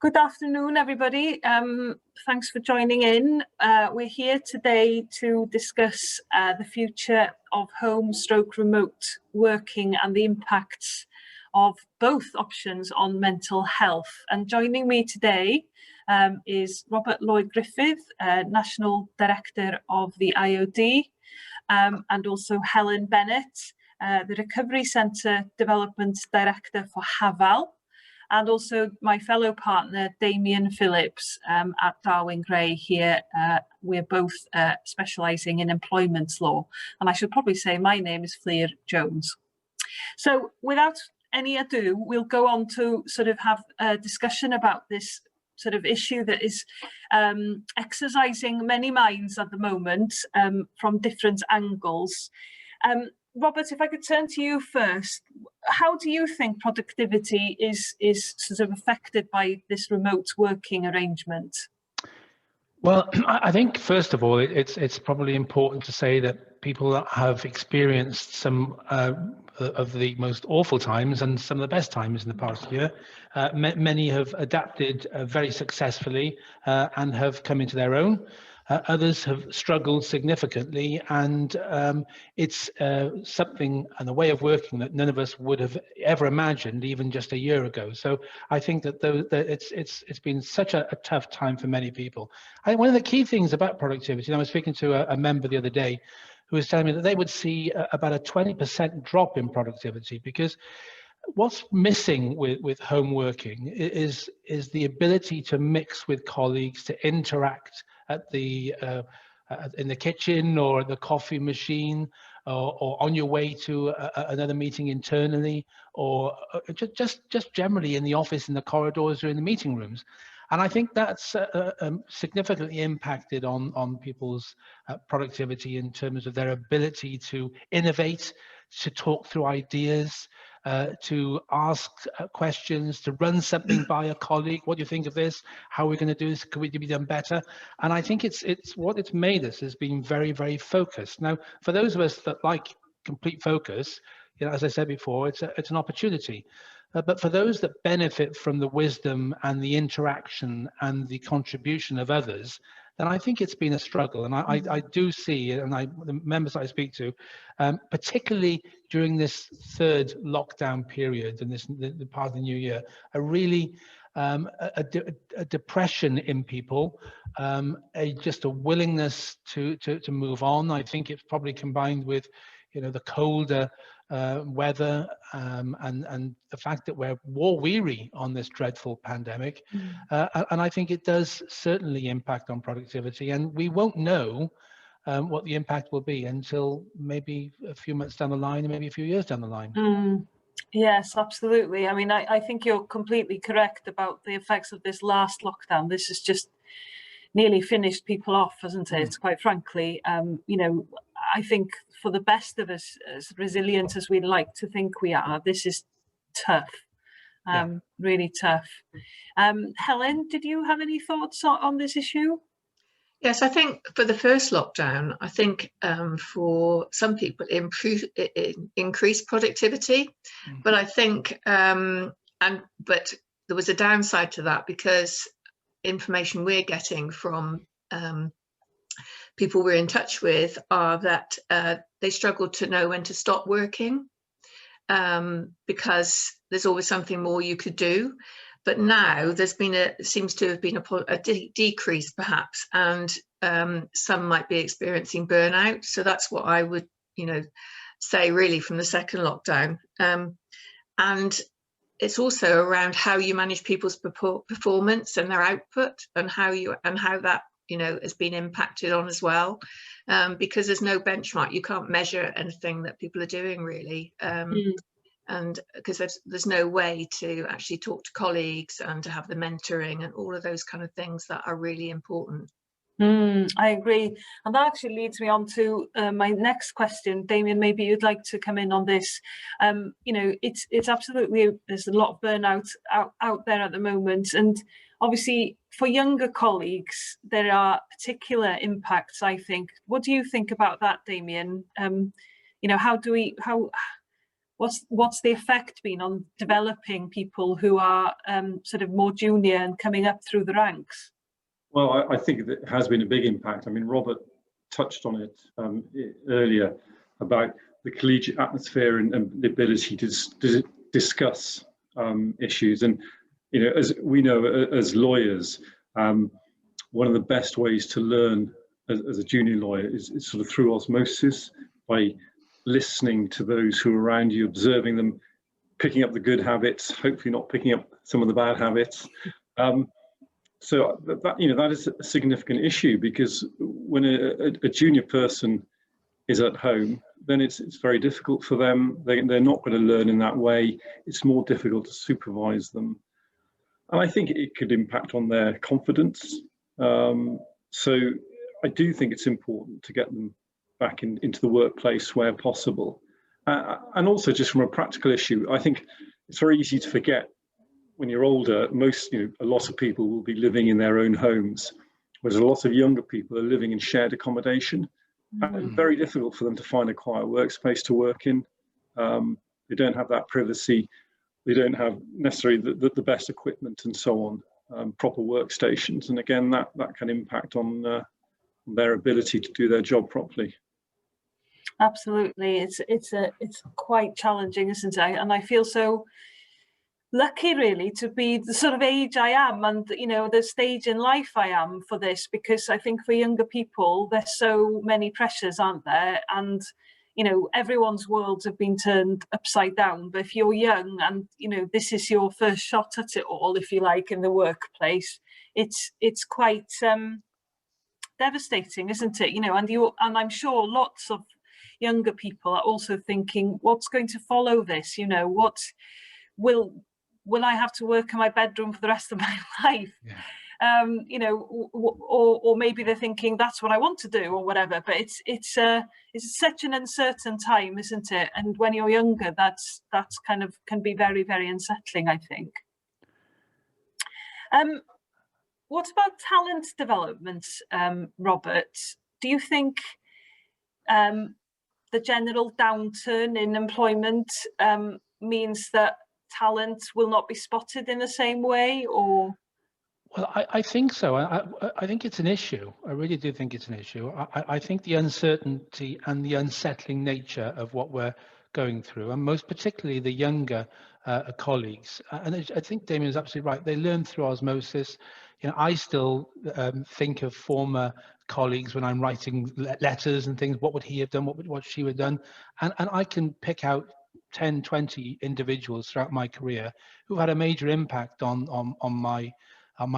Good afternoon, everybody. Thanks for joining in. We're here today to discuss the future of home/remote working and the impacts of both options on mental health. And joining me today is Lloyd Griffiths, National Director of the IOD, and also Helen Bennett, the Recovery Centre Development Director for Hafal, and also my fellow partner, Damian Phillips, at Darwin Gray here. We're both specialising in employment law. And I should probably say my name is Fflur Jones. So without any ado, we'll go on to sort of have a discussion about this sort of issue that is exercising many minds at the moment from different angles. Robert, if I could turn to you first, how do you think productivity is sort of affected by this remote working arrangement? Well, I think first of all, it's probably important to say that people that have experienced some of the most awful times and some of the best times in the past year, many have adapted very successfully and have come into their own. Others have struggled significantly, and it's something and a way of working that none of us would have ever imagined even just a year ago. So I think that it's been such a tough time for many people. I think one of the key things about productivity, and I was speaking to a member the other day who was telling me that they would see about a 20% drop in productivity, because what's missing with home working is the ability to mix with colleagues, to interact at the in the kitchen or at the coffee machine, or on your way to another meeting internally, or just generally in the office, in the corridors or in the meeting rooms. And I think that's significantly impacted on people's productivity in terms of their ability to innovate, to talk through ideas, to ask questions, to run something by a colleague. What do you think of this? How are we going to do this? Could we be done better? And I think it's what it's made us has been very, very focused. Now, for those of us that like complete focus, you know, as I said before, it's an opportunity. But for those that benefit from the wisdom and the interaction and the contribution of others, then I think it's been a struggle. And I do see, and the members I speak to, particularly during this third lockdown period and the part of the new year, a really a depression in people, just a willingness to move on. I think it's probably combined with, you know, the colder weather and the fact that we're war weary on this dreadful pandemic. And I think it does certainly impact on productivity, and we won't know what the impact will be until maybe a few months down the line, and maybe a few years down the line. Yes, absolutely. I mean, I think you're completely correct about the effects of this last lockdown. This has just nearly finished people off, hasn't it? Quite frankly, you know, I think for the best of us, as resilient as we'd like to think we are, this is tough, really tough. Helen, did you have any thoughts on this issue? Yes, I think for the first lockdown, I think for some people increased productivity, but I think but there was a downside to that, because information we're getting from people we're in touch with are that they struggle to know when to stop working, because there's always something more you could do. But now there's been seems to have been a decrease perhaps, and some might be experiencing burnout. So that's what I would, you know, say really from the second lockdown. And it's also around how you manage people's performance and their output, and how that, you know, has been impacted on as well, because there's no benchmark. You can't measure anything that people are doing really. And because there's no way to actually talk to colleagues and to have the mentoring and all of those kind of things that are really important. I agree, and that actually leads me on to my next question. Damian, maybe you'd like to come in on this. You know, it's absolutely, there's a lot of burnout out there at the moment, and obviously for younger colleagues there are particular impacts, I think. What do you think about that, Damian? You know, what's the effect been on developing people who are sort of more junior and coming up through the ranks? Well, I think that has been a big impact. I mean, Robert touched on it earlier about the collegiate atmosphere and the ability to discuss issues. And, you know, as we know, as lawyers, one of the best ways to learn as a junior lawyer is sort of through osmosis, by listening to those who are around you, observing them, picking up the good habits, hopefully not picking up some of the bad habits. So that, you know, that is a significant issue, because when a junior person is at home, then it's very difficult for them. They're not going to learn in that way. It's more difficult to supervise them. And I think it could impact on their confidence. So I do think it's important to get them back into the workplace where possible. And also, just from a practical issue, I think it's very easy to forget when you're older. A lot of people will be living in their own homes, whereas a lot of younger people are living in shared accommodation. And very difficult for them to find a quiet workspace to work in. They don't have that privacy. They don't have necessarily the best equipment and so on, proper workstations. And again, that can impact on their ability to do their job properly. Absolutely, it's quite challenging, isn't it? And I feel so lucky, really, to be the sort of age I am, and, you know, the stage in life I am for this, because I think for younger people there's so many pressures, aren't there? And, you know, everyone's worlds have been turned upside down. But if you're young and, you know, this is your first shot at it all, if you like, in the workplace, it's quite devastating, isn't it? You know, and I'm sure lots of younger people are also thinking, what's going to follow this? You know, what will I have to work in my bedroom for the rest of my life? Yeah. You know, or maybe they're thinking that's what I want to do, or whatever. But it's such an uncertain time, isn't it? And when you're younger, that's kind of can be very, very unsettling, I think. What about talent development, Robert? Do you think the general downturn in employment means that talent will not be spotted in the same way, or? Well, I think so. I think it's an issue. I really do think it's an issue. I think the uncertainty and the unsettling nature of what we're going through, and most particularly the younger colleagues, and I think Damian is absolutely right. They learn through osmosis. You know, I still think of former colleagues when I'm writing letters and things. What would he have done? What would she have done? And I can pick out 10, 20 individuals throughout my career who had a major impact on my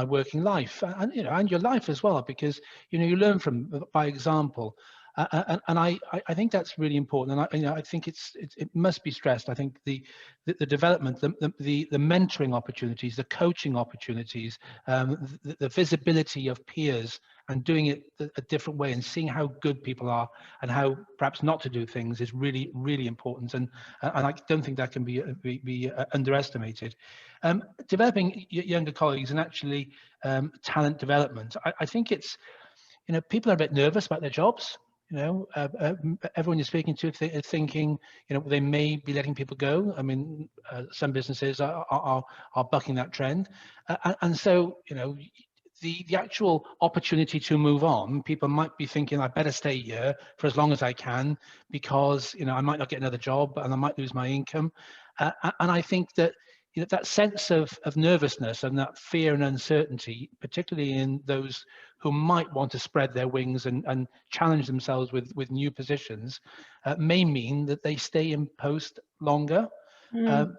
working life, and you know, and your life as well, because you know, you learn from by example, and I think that's really important. And I think it must be stressed. I think the development, the mentoring opportunities, the coaching opportunities, the visibility of peers, and doing it a different way, and seeing how good people are and how perhaps not to do things is really, really important. And I don't think that can be underestimated. Developing younger colleagues and actually talent development. I think it's, you know, people are a bit nervous about their jobs. You know, everyone you're speaking to is thinking, you know, they may be letting people go. I mean, some businesses are bucking that trend, and so, you know, the actual opportunity to move on, people might be thinking, I better stay here for as long as I can, because, you know, I might not get another job and I might lose my income, and I think that, you know, that sense of nervousness and that fear and uncertainty, particularly in those who might want to spread their wings and challenge themselves with new positions, may mean that they stay in post longer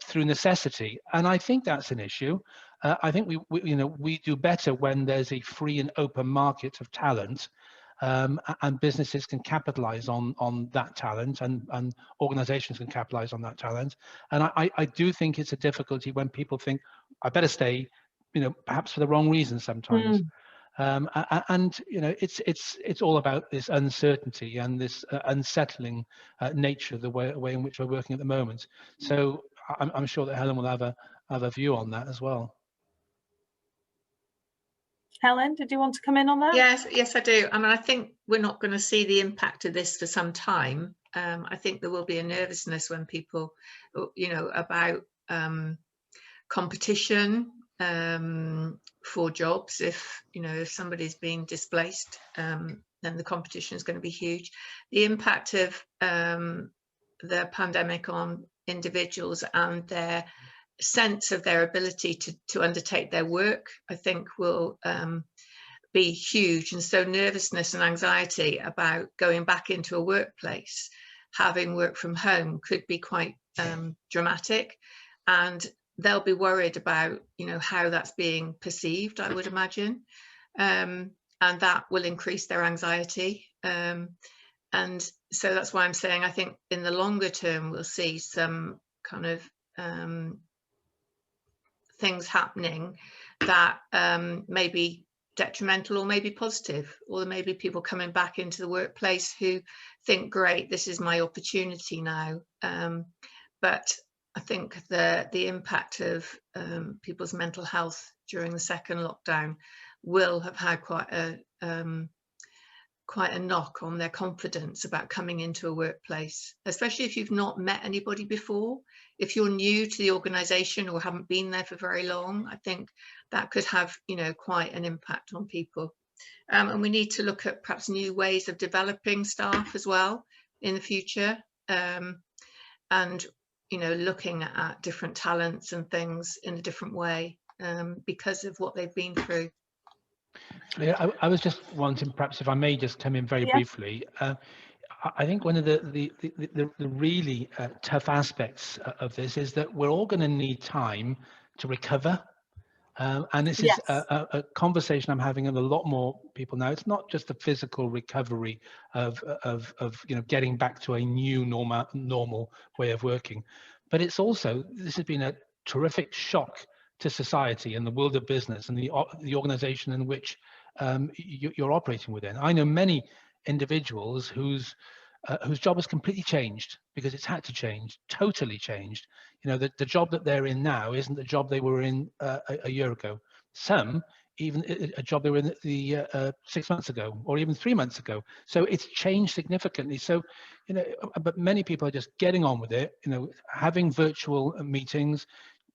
through necessity. And I think that's an issue. I think we do better when there's a free and open market of talent, and businesses can capitalize on that talent, and organizations can capitalize on that talent. And I do think it's a difficulty when people think, I better stay, you know, perhaps for the wrong reasons sometimes. And you know, it's all about this uncertainty and this unsettling nature of the way in which we're working at the moment. So I'm sure that Helen will have a view on that as well. Helen, did you want to come in on that? Yes, I do. I mean, I think we're not going to see the impact of this for some time. I think there will be a nervousness when people, you know, about competition for jobs. If, you know, if somebody's being displaced, then the competition is going to be huge. The impact of the pandemic on individuals and their sense of their ability to undertake their work, I think will be huge. And so nervousness and anxiety about going back into a workplace, having work from home, could be quite dramatic, and they'll be worried about, you know, how that's being perceived, I would imagine, and that will increase their anxiety. And so that's why I'm saying I think in the longer term we'll see some kind of things happening that may be detrimental or maybe positive, or there may be people coming back into the workplace who think, great, this is my opportunity now. But I think the impact of people's mental health during the second lockdown will have had quite a knock on their confidence about coming into a workplace, especially if you've not met anybody before. If you're new to the organisation or haven't been there for very long, I think that could have, you know, quite an impact on people. And we need to look at perhaps new ways of developing staff as well in the future, and, you know, looking at different talents and things in a different way because of what they've been through. Yeah, I was just wanting, perhaps if I may just come in very briefly. I think one of the really tough aspects of this is that we're all going to need time to recover. And this is a conversation I'm having with a lot more people now. It's not just the physical recovery of you know, getting back to a new normal way of working, but it's also, this has been a terrific shock to society and the world of business and the organization in which you're operating within. I know many individuals whose job has completely changed because it's had to change, totally changed. You know, the job that they're in now isn't the job they were in a year ago. Some even a job they were in 6 months ago or even 3 months ago. So it's changed significantly. So, you know, but many people are just getting on with it, you know, having virtual meetings,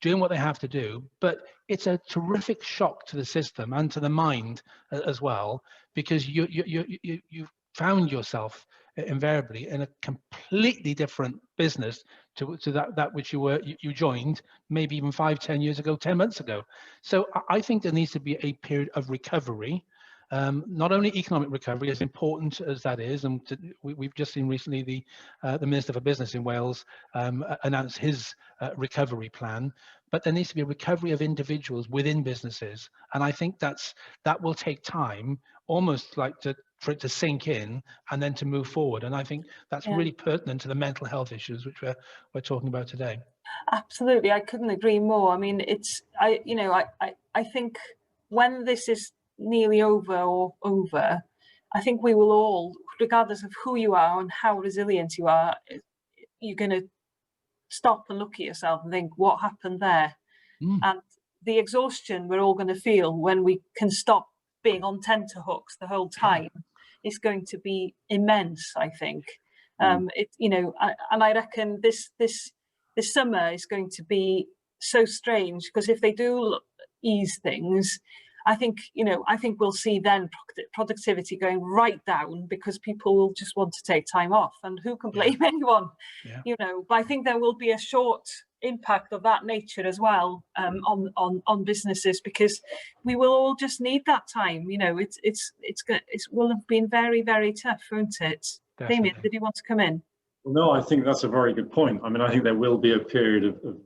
doing what they have to do, but it's a terrific shock to the system and to the mind as well, because you've found yourself invariably in a completely different business to that which you joined maybe even 5-10 years ago, 10 months ago. So I think there needs to be a period of recovery. Not only economic recovery, as important as that is, and we've just seen recently the Minister for Business in Wales announce his recovery plan, but there needs to be a recovery of individuals within businesses, and I think that will take time, almost like for it to sink in and then to move forward. And I think that's really pertinent to the mental health issues which we're talking about today. Absolutely, I couldn't agree more. I mean, I think when this is nearly over, I think we will all, regardless of who you are and how resilient you are, you're going to stop and look at yourself and think, what happened there? And the exhaustion we're all going to feel when we can stop being on tenterhooks the whole time is going to be immense, I think. And I reckon this summer is going to be so strange, because if they do ease things, I think we'll see then productivity going right down, because people will just want to take time off, and who can blame anyone? You know, but I think there will be a short impact of that nature as well on businesses, because we will all just need that time. You know, it will have been very, very tough, won't it? Definitely. Damian, did you want to come in? Well, no, I think that's a very good point. I mean, I think there will be a period of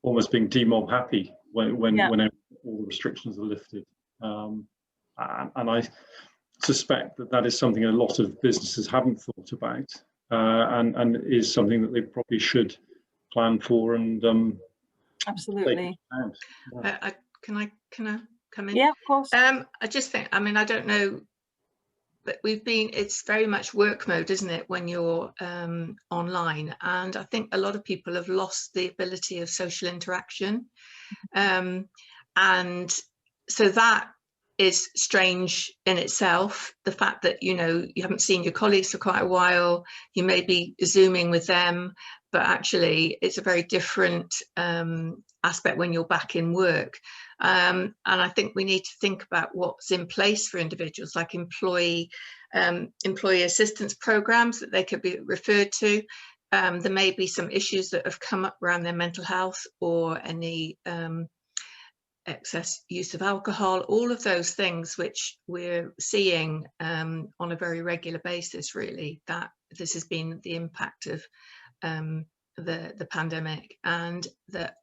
almost being demob happy when all the restrictions are lifted. And I suspect that is something a lot of businesses haven't thought about, and is something that they probably should plan for and absolutely. Can I come in? Yeah, of course. I just think, I mean, I don't know, but it's very much work mode, isn't it, when you're online? And I think a lot of people have lost the ability of social interaction, and so that is strange in itself. The fact that, you know, you haven't seen your colleagues for quite a while, you may be Zooming with them, but actually it's a very different aspect when you're back in work. And I think we need to think about what's in place for individuals, like employee assistance programs that they could be referred to. There may be some issues that have come up around their mental health, or any excess use of alcohol, all of those things which we're seeing on a very regular basis, really, that this has been the impact of the pandemic, and that,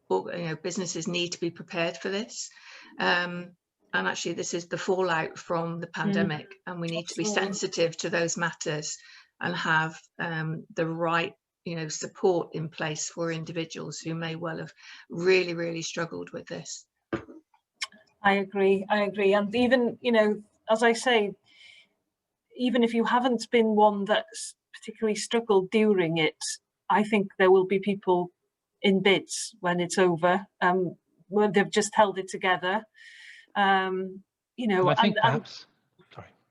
you know, businesses need to be prepared for this. And actually this is the fallout from the pandemic, and we need to be sensitive to those matters and have the right, you know, support in place for individuals who may well have really, really struggled with this. I agree. And even, you know, as I say, even if you haven't been one that's particularly struggled during it, I think there will be people in bits when it's over, when they've just held it together. You know, I think perhaps,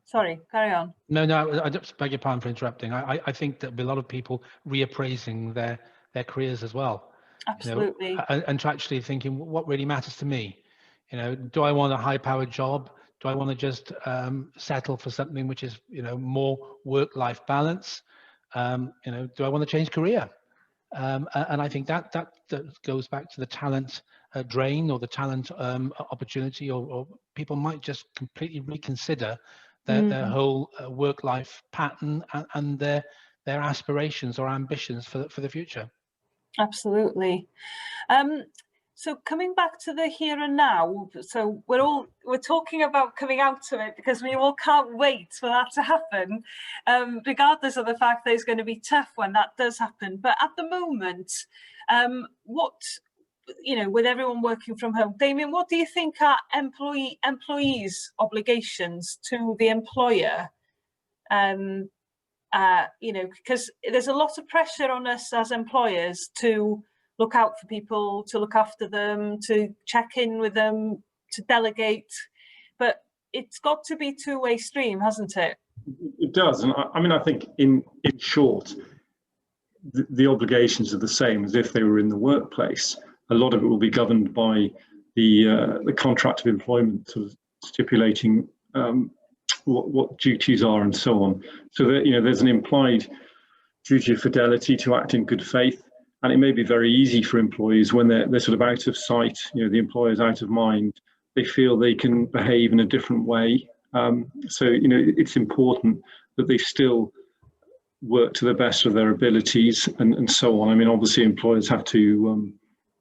sorry, carry on. No, I just beg your pardon for interrupting. I think there'll be a lot of people reappraising their careers as well. Absolutely. You know, and to actually thinking, what really matters to me? You know, do I want a high-powered job? Do I want to just settle for something which is, you know, more work-life balance? You know, do I want to change career? And I think that goes back to the talent drain, or the talent opportunity, or people might just completely reconsider their whole work-life pattern and their aspirations or ambitions for the future. Absolutely. So coming back to the here and now, so we're talking about coming out to it because we all can't wait for that to happen, regardless of the fact that it's going to be tough when that does happen. But at the moment, what, you know, with everyone working from home, Damian, what do you think are employees' obligations to the employer? You know, because there's a lot of pressure on us as employers to look out for people, to look after them, to check in with them, to delegate, but it's got to be two-way stream, hasn't it? It does, and I mean, I think in short, the obligations are the same as if they were in the workplace. A lot of it will be governed by the contract of employment, sort of stipulating what duties are and so on. So that, you know, there's an implied duty of fidelity to act in good faith. And it may be very easy for employees when they're sort of out of sight, you know, the employer's out of mind, they feel they can behave in a different way. So, you know, it's important that they still work to the best of their abilities and so on. I mean, obviously employers have to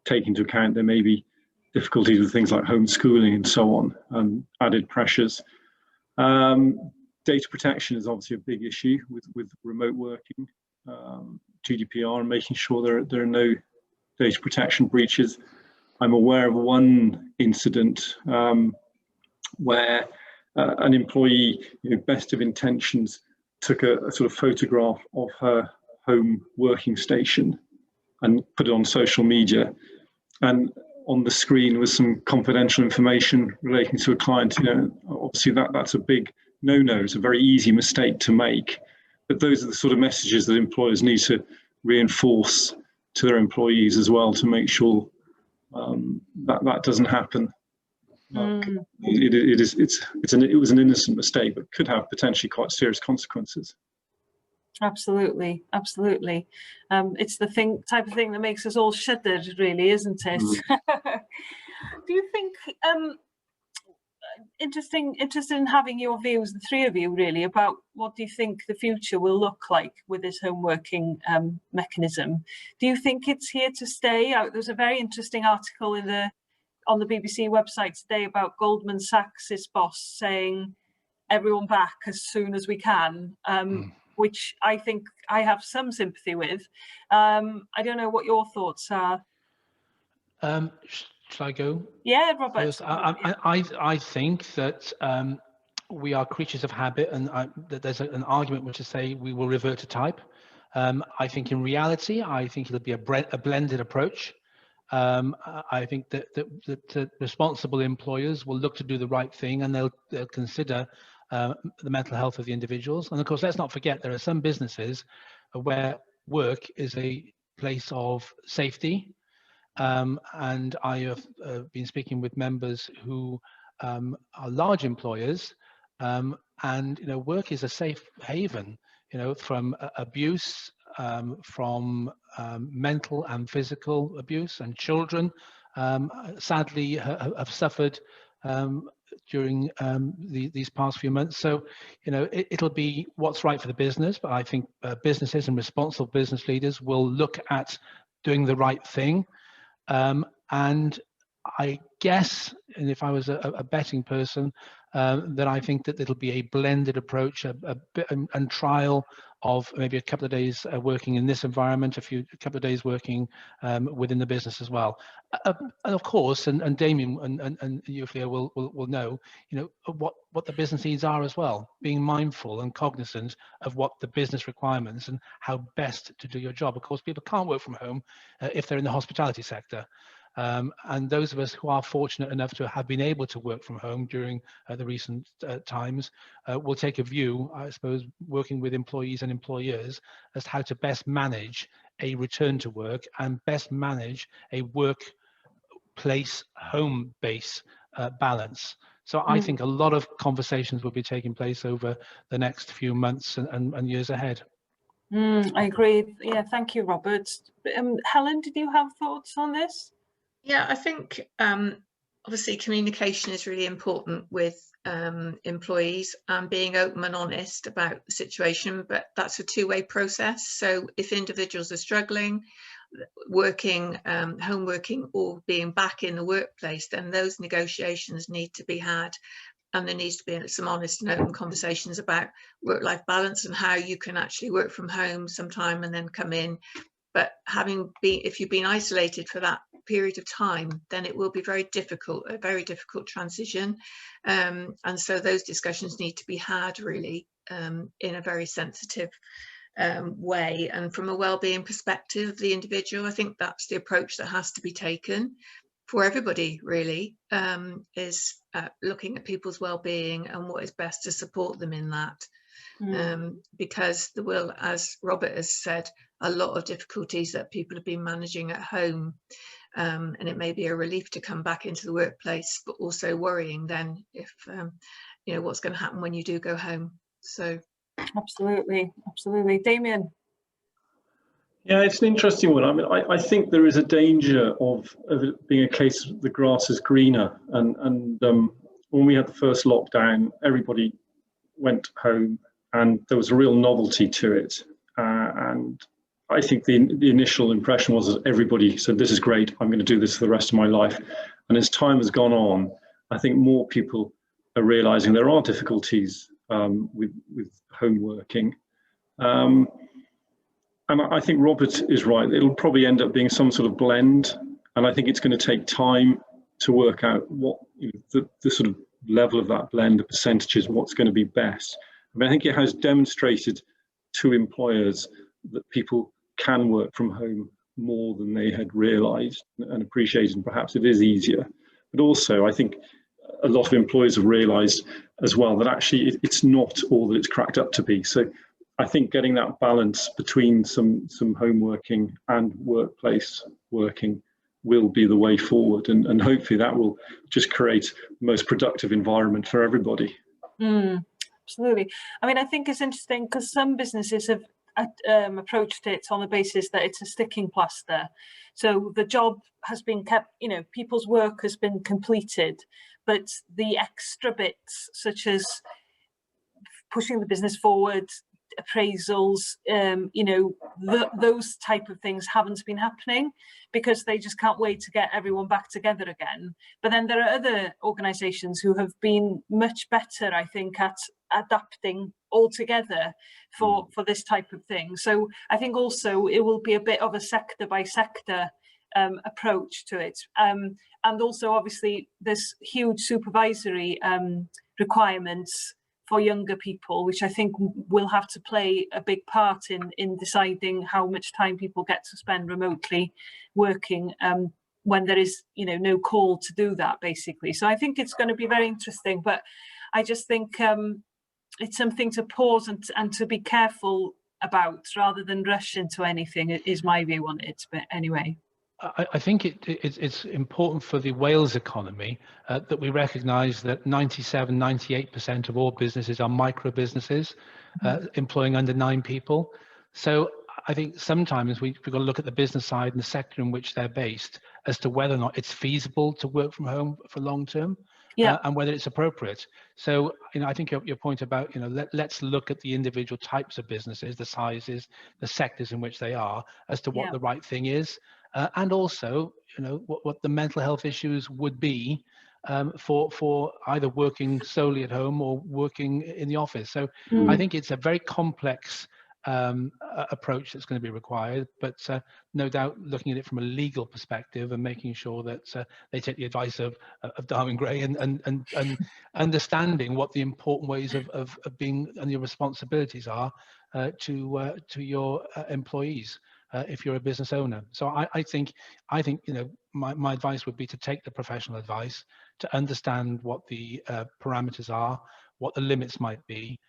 take into account there may be difficulties with things like homeschooling and so on, added pressures. Data protection is obviously a big issue with remote working. GDPR and making sure there are no data protection breaches. I'm aware of one incident where an employee, you know, best of intentions, took a sort of photograph of her home working station and put it on social media. And on the screen was some confidential information relating to a client. You know, obviously that's a big no-no. It's a very easy mistake to make. But those are the sort of messages that employers need to reinforce to their employees as well, to make sure that doesn't happen. It was an innocent mistake, but could have potentially quite serious consequences. Absolutely. It's the type of thing that makes us all shudder, really, isn't it? Do you think? Interested in having your views, the three of you, really, about what do you think the future will look like with this home working mechanism? Do you think it's here to stay? There's a very interesting article on the BBC website today about Goldman Sachs' boss saying everyone back as soon as we can, which I think I have some sympathy with. I don't know what your thoughts are. Shall I go? Yeah, Robert. First, I think that we are creatures of habit, and that there's an argument which is say we will revert to type. I think in reality, I think it'll be a blended approach. I think that responsible employers will look to do the right thing, and they'll consider the mental health of the individuals. And of course, let's not forget there are some businesses where work is a place of safety. And I have been speaking with members who are large employers, and work is a safe haven, from abuse, from mental and physical abuse, and children sadly have suffered during these past few months. So, it'll be what's right for the business, but I think businesses and responsible business leaders will look at doing the right thing. And I guess, and if I was a betting person, then I think that it'll be a blended approach, a bit and trial of maybe a couple of days working in this environment, a couple of days working within the business as well. And of course, and Damian and you, Fflur, will know, what the business needs are as well. Being mindful and cognizant of what the business requirements and how best to do your job. Of course, people can't work from home if they're in the hospitality sector. And those of us who are fortunate enough to have been able to work from home during the recent times will take a view, I suppose, working with employees and employers as to how to best manage a return to work and best manage a workplace home base balance. So I think a lot of conversations will be taking place over the next few months and years ahead. I agree. Yeah, thank you, Robert. Helen, did you have thoughts on this? Yeah, I think obviously communication is really important with employees and being open and honest about the situation, but that's a two-way process. So if individuals are struggling, working, home working, or being back in the workplace, then those negotiations need to be had. And there needs to be some honest and open conversations about work-life balance and how you can actually work from home sometime and then come in. But if you've been isolated for that period of time, then it will be a very difficult transition. And so those discussions need to be had really in a very sensitive way. And from a well-being perspective of the individual, I think that's the approach that has to be taken for everybody really, is looking at people's well-being and what is best to support them in that. Because there will, as Robert has said, a lot of difficulties that people have been managing at home, and it may be a relief to come back into the workplace, but also worrying then if what's going to happen when you do go home. So absolutely, Damian. Yeah, it's an interesting one. I mean, I think there is a danger of it being a case of the grass is greener, and when we had the first lockdown, everybody went home and there was a real novelty to it, and I think the initial impression was that everybody said, this is great, I'm going to do this for the rest of my life. And as time has gone on, I think more people are realizing there are difficulties with home working. And I think Robert is right. It'll probably end up being some sort of blend. And I think it's going to take time to work out what the sort of level of that blend, the percentages, what's going to be best. I mean, I think it has demonstrated to employers that people can work from home more than they had realized and appreciated, and perhaps it is easier. But also, I think a lot of employers have realized as well that actually it's not all that it's cracked up to be. So I think getting that balance between some home working and workplace working will be the way forward, and hopefully that will just create the most productive environment for everybody. Absolutely. I mean, I think it's interesting because some businesses have approached it on the basis that it's a sticking plaster. So the job has been kept, people's work has been completed, but the extra bits such as pushing the business forward, appraisals, those type of things haven't been happening because they just can't wait to get everyone back together again. But then there are other organisations who have been much better, I think, at adapting altogether for this type of thing. So I think also it will be a bit of a sector by sector approach to it. And also, obviously, there's huge supervisory requirements for younger people, which I think will have to play a big part in deciding how much time people get to spend remotely working. when there is, you know, no call to do that, basically. So I think it's going to be very interesting, but I just think it's something to pause and to be careful about rather than rush into anything, is my view on it. But anyway. I think it's important for the Wales economy that we recognise that 98% of all businesses are micro businesses, employing under 9 people. So I think sometimes we've got to look at the business side and the sector in which they're based as to whether or not it's feasible to work from home for long term. Yeah. And whether it's appropriate. So, you know, I think your point about, you know, let's look at the individual types of businesses, the sizes, the sectors in which they are, as to what the right thing is, and also, you know, what the mental health issues would be for either working solely at home or working in the office. So I think it's a very complex approach that's going to be required, but no doubt looking at it from a legal perspective and making sure that they take the advice of Darwin Gray and understanding what the important ways of being and your responsibilities are to your employees if you're a business owner. So I think you know, my advice would be to take the professional advice, to understand what the parameters are, what the limits might be,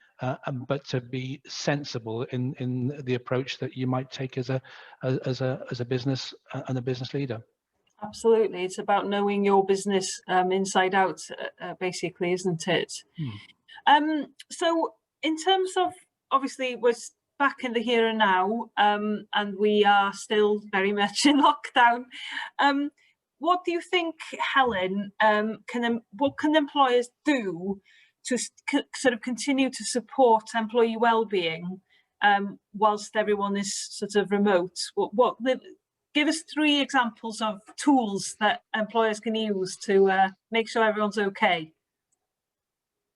but to be sensible in the approach that you might take as a business and a business leader. Absolutely, it's about knowing your business inside out, basically, isn't it? So in terms of, obviously, we're back in the here and now, and we are still very much in lockdown. What do you think, Helen? What can employers do to sort of continue to support employee well-being whilst everyone is sort of remote? Give us 3 examples of tools that employers can use to make sure everyone's okay.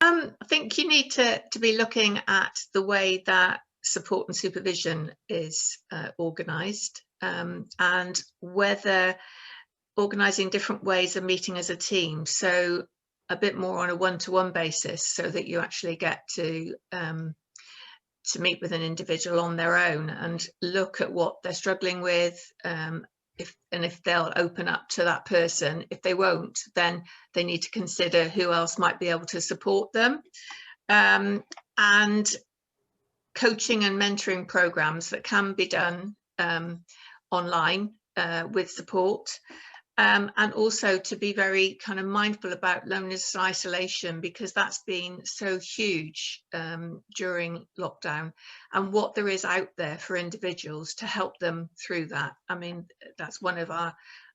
I think you need to be looking at the way that support and supervision is organised, and whether organising different ways of meeting as a team. So a bit more on a one-to-one basis, so that you actually get to meet with an individual on their own and look at what they're struggling with, if they'll open up to that person. If they won't, then they need to consider who else might be able to support them. And coaching and mentoring programs that can be done online with support. And also to be very kind of mindful about loneliness and isolation, because that's been so huge during lockdown, and what there is out there for individuals to help them through that. I mean, that's one of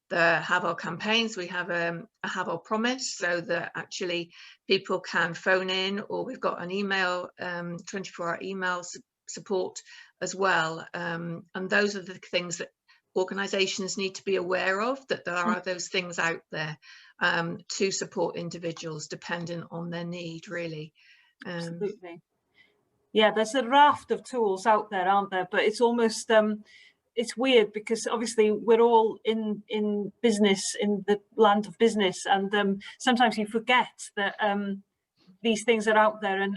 the Hafal campaigns. We have a Hafal promise, so that actually people can phone in, or we've got an email, 24-hour email support as well. And those are the things that organisations need to be aware of, that there are those things out there to support individuals dependent on their need, really. Absolutely. Yeah, there's a raft of tools out there, aren't there? But it's almost it's weird, because obviously we're all in business, in the land of business, and sometimes you forget that these things are out there and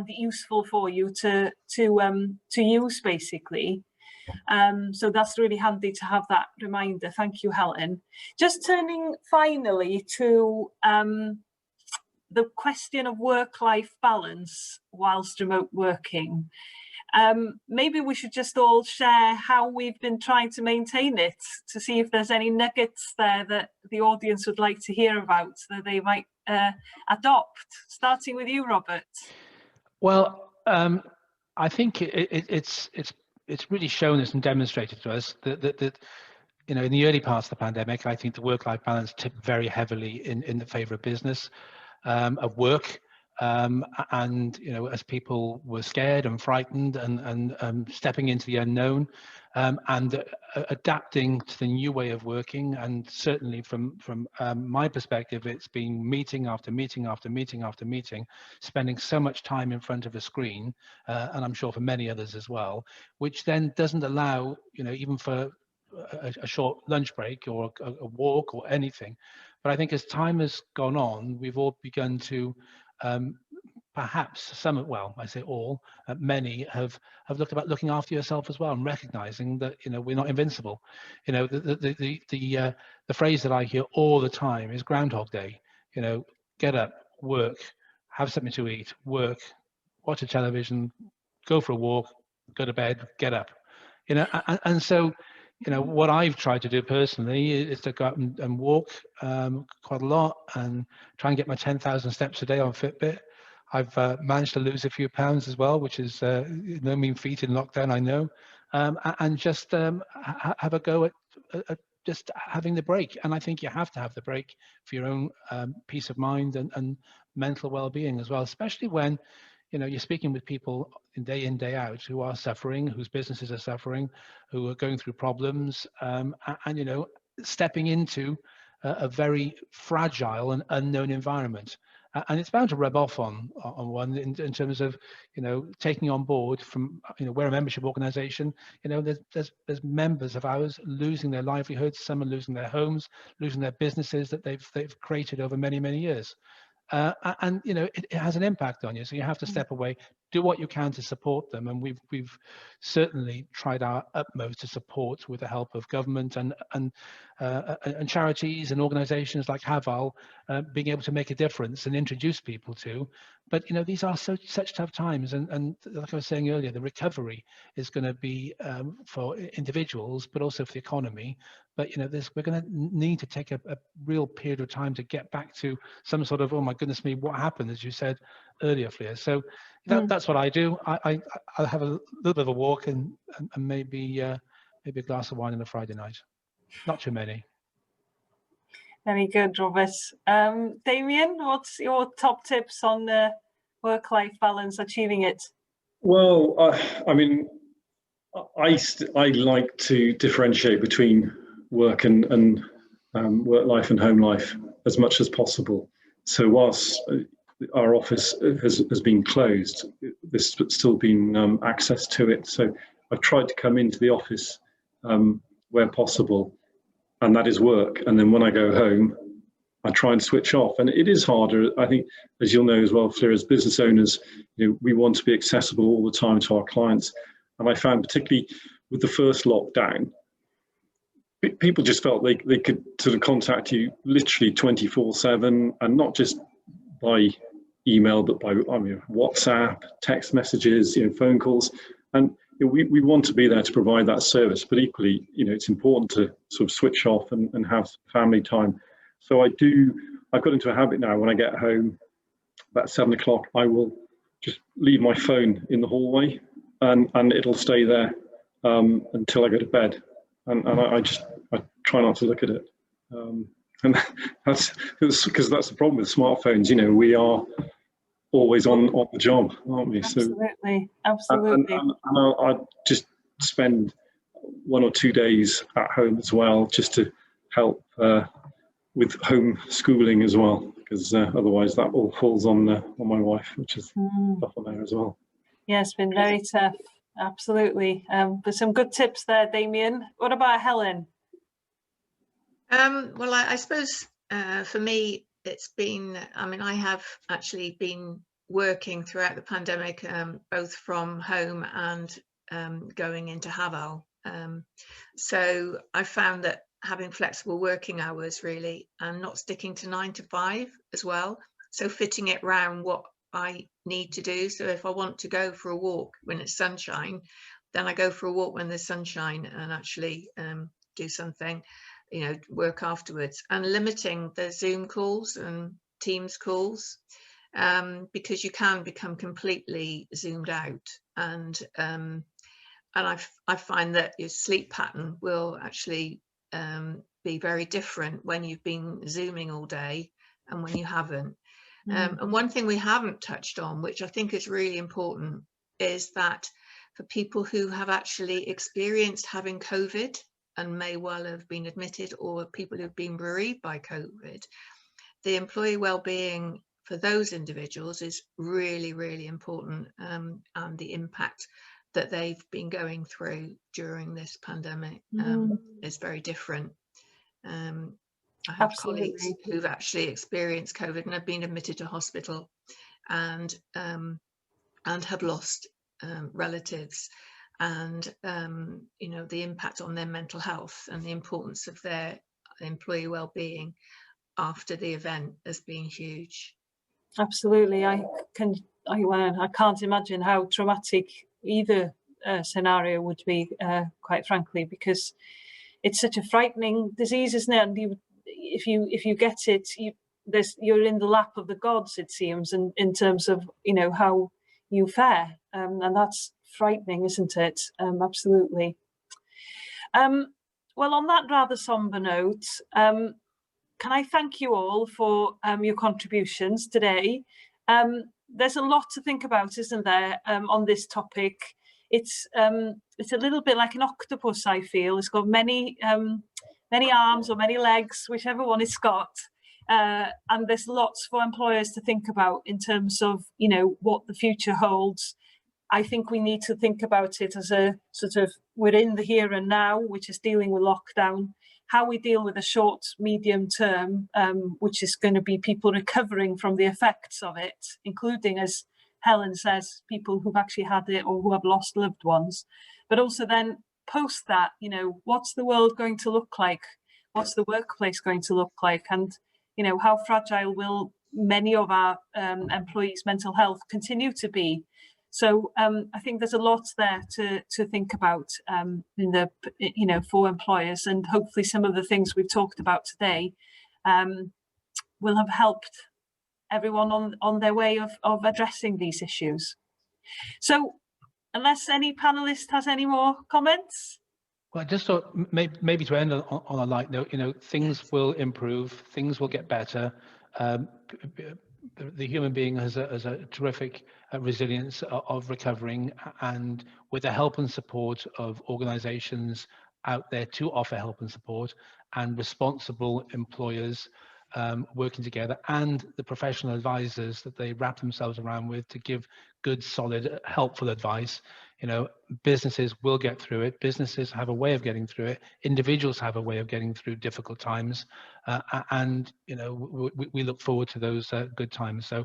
useful for you to use, basically. So that's really handy to have that reminder. Thank you, Helen. Just turning finally to the question of work-life balance whilst remote working. Maybe we should just all share how we've been trying to maintain it, to see if there's any nuggets there that the audience would like to hear about, that they might adopt. Starting with you, Robert. Well, I think it's really shown us and demonstrated to us that you know, in the early parts of the pandemic, I think the work-life balance tipped very heavily in the favour of business, of work, and you know, as people were scared and frightened and stepping into the unknown, and adapting to the new way of working. And certainly from my perspective, it's been meeting after meeting after meeting after meeting, spending so much time in front of a screen, and I'm sure for many others as well, which then doesn't allow, you know, even for a short lunch break or a walk or anything. But I think as time has gone on, we've all begun to perhaps some, well, I say all, many have looked about looking after yourself as well, and recognizing that, you know, we're not invincible. You know, the phrase that I hear all the time is Groundhog Day. You know, get up, work, have something to eat, work, watch a television, go for a walk, go to bed, get up. You know, and so, you know, what I've tried to do personally is to go out and walk quite a lot, and try and get my 10,000 steps a day on Fitbit. I've managed to lose a few pounds as well, which is no mean feat in lockdown, I know, and just have a go at just having the break. And I think you have to have the break for your own peace of mind and mental well-being as well, especially when, you know, you're speaking with people in, day out, who are suffering, whose businesses are suffering, who are going through problems, and, you know, stepping into a very fragile and unknown environment. And it's bound to rub off on one in terms of, you know, taking on board from, you know, we're a membership organisation. You know, there's members of ours losing their livelihoods. Some are losing their homes, losing their businesses that they've created over many years. And you know, it has an impact on you, so you have to step away, do what you can to support them, and we've certainly tried our utmost to support with the help of government and charities and organisations like Hafal, being able to make a difference and introduce people to. But you know, these are such tough times, and like I was saying earlier, the recovery is going to be for individuals, but also for the economy. But you know, we're going to need to take a real period of time to get back to some sort of, oh my goodness me, what happened, as you said earlier, Fflur. So that's what I do. I'll have a little bit of a walk and maybe a glass of wine on a Friday night. Not too many. Very good, Robert. Damian, what's your top tips on the work-life balance, achieving it? Well, I mean, I like to differentiate between work and work life and home life as much as possible. So whilst our office has been closed, there's still been access to it. So I've tried to come into the office where possible, and that is work. And then when I go home, I try and switch off. And it is harder, I think, as you'll know as well, Fflur, as business owners, you know, we want to be accessible all the time to our clients. And I found, particularly with the first lockdown, people just felt they could sort of contact you literally 24/7, and not just by email, but by WhatsApp, text messages, you know, phone calls. And you know, we want to be there to provide that service, but equally, you know, it's important to sort of switch off and have family time. So I've got into a habit now. When I get home about 7 o'clock, I will just leave my phone in the hallway, and it'll stay there until I go to bed. And I try not to look at it. And that's because that's the problem with smartphones. You know, we are always on the job, aren't we? Absolutely, absolutely. And I just spend 1 or 2 days at home as well, just to help with home schooling as well, because otherwise that all falls on my wife, which is tough on her as well. Yeah, it's been very tough. Absolutely. But some good tips there, Damian. What about Helen? Well, I suppose for me, it's been, I mean, I have actually been working throughout the pandemic, both from home and going into Hafal. So I found that having flexible working hours really, and not sticking to 9 to 5 as well. So fitting it around what I need to do. So if I want to go for a walk when it's sunshine, then I go for a walk when there's sunshine, and actually do something, you know, work afterwards, and limiting the Zoom calls and Teams calls, because you can become completely zoomed out, and I find that your sleep pattern will actually be very different when you've been Zooming all day and when you haven't. And one thing we haven't touched on, which I think is really important, is that for people who have actually experienced having COVID and may well have been admitted, or people who've been bereaved by COVID, the employee well-being for those individuals is really, really important, and the impact that they've been going through during this pandemic is very different. I have colleagues who've actually experienced COVID and have been admitted to hospital, and have lost relatives, and you know, the impact on their mental health and the importance of their employee well-being after the event has been huge. Absolutely. I can't imagine how traumatic either scenario would be, quite frankly, because it's such a frightening disease, isn't it? And if you get it, you're in the lap of the gods, it seems, and in terms of, you know, how you fare, and that's frightening, isn't it? Absolutely. Well, on that rather somber note, can I thank you all for your contributions today? There's a lot to think about, isn't there, on this topic? It's a little bit like an octopus, I feel. It's got many arms or many legs, whichever one it's got. And there's lots for employers to think about in terms of, you know, what the future holds. I think we need to think about it as a sort of, we're in the here and now, which is dealing with lockdown, how we deal with the short, medium term, which is going to be people recovering from the effects of it, including, as Helen says, people who've actually had it or who have lost loved ones. But also then post that, you know, what's the world going to look like? What's the workplace going to look like? And, you know, how fragile will many of our employees' mental health continue to be? So I think there's a lot there to think about in the, you know, for employers, and hopefully some of the things we've talked about today will have helped everyone on their way of addressing these issues. So unless any panelist has any more comments. Well, I just thought maybe to end on a light note, you know, things will improve, things will get better. The human being has a terrific resilience of recovering, and with the help and support of organizations out there to offer help and support, and responsible employers working together, and the professional advisors that they wrap themselves around with to give good, solid, helpful advice, you know, businesses will get through it. Businesses have a way of getting through it. Individuals have a way of getting through difficult times, and you know, we look forward to those good times. So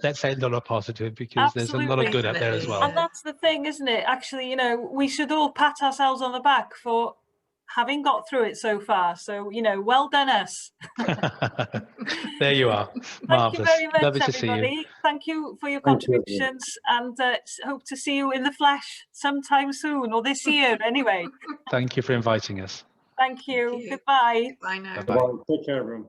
let's say a lot of positive, because Absolutely. there's a lot of good out there as well. And that's the thing, isn't it? Actually, you know, we should all pat ourselves on the back for having got through it so far. So, you know, well done us. There you are. Thank you very much, Lovely to everybody. see you. Thank you for your Thank you, contributions, and hope to see you in the flesh sometime soon, or this year anyway. Thank you for inviting us. Thank you. Thank you. Goodbye. Bye now. Bye-bye. Well, take care, everyone.